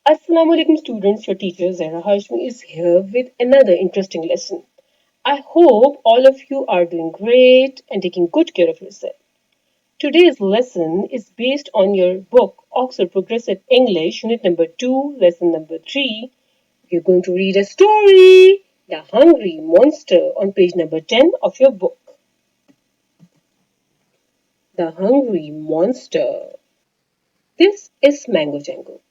Assalamu alaikum students, your teacher Zara Hashmi is here with another interesting lesson. I hope all of you are doing great and taking good care of yourself. Today's lesson is based on your book Oxford Progressive English Unit number 2, lesson number 3. We're going to read a story, The Hungry Monster, on page number 10 of your book. The Hungry Monster. This is Mango Jango.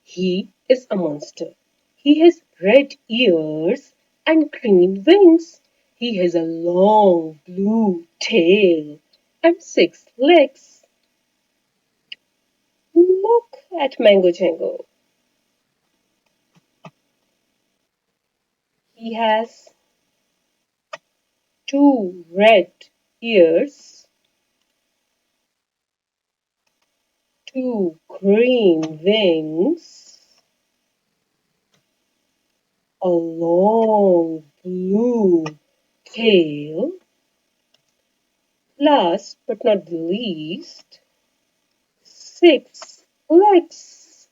He is a monster. He has red ears and green wings. He has a long blue tail and 6 legs. Look at Mango Jango. He has 2 red ears, 2 green wings, a long blue tail. Last but not the least, 6 legs.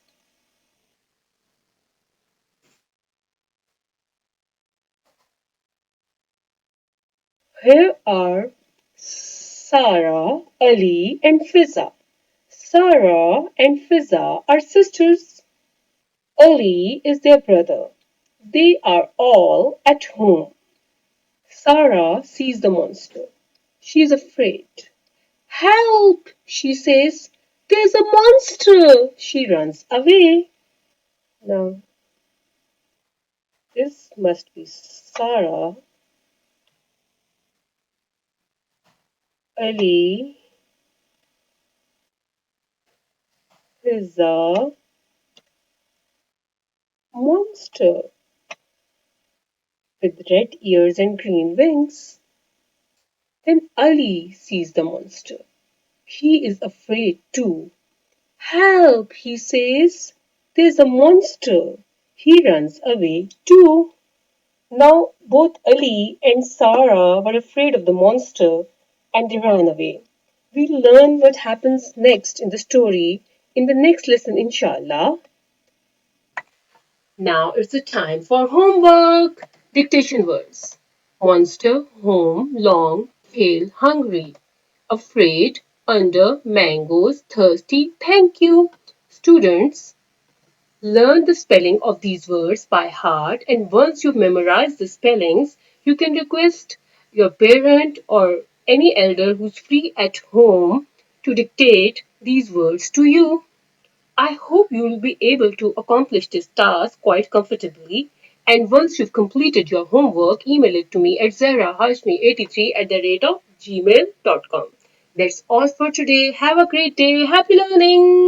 Here are Sarah, Ali, and Fiza. Sarah and Fiza are sisters. Ali is their brother. They are all at home. Sarah sees the monster. She is afraid. Help! She says. There's a monster! She runs away. Now, this must be Sarah, Ali, Fiza, monster with red ears and green wings. Then Ali sees the monster. He is afraid too. Help, he says. There's a monster. He runs away too. Now both Ali and Sarah were afraid of the monster and they ran away. We'll learn what happens next in the story in the next lesson, inshallah. Now it's the time for homework. Dictation words. Monster, home, long, tail, hungry. Afraid, under, mangoes, thirsty, thank you. Students, learn the spelling of these words by heart, and once you've memorized the spellings, you can request your parent or any elder who's free at home to dictate these words to you. I hope you will be able to accomplish this task quite comfortably. And once you've completed your homework, email it to me at zarahashmi83@gmail.com. That's all for today. Have a great day. Happy learning.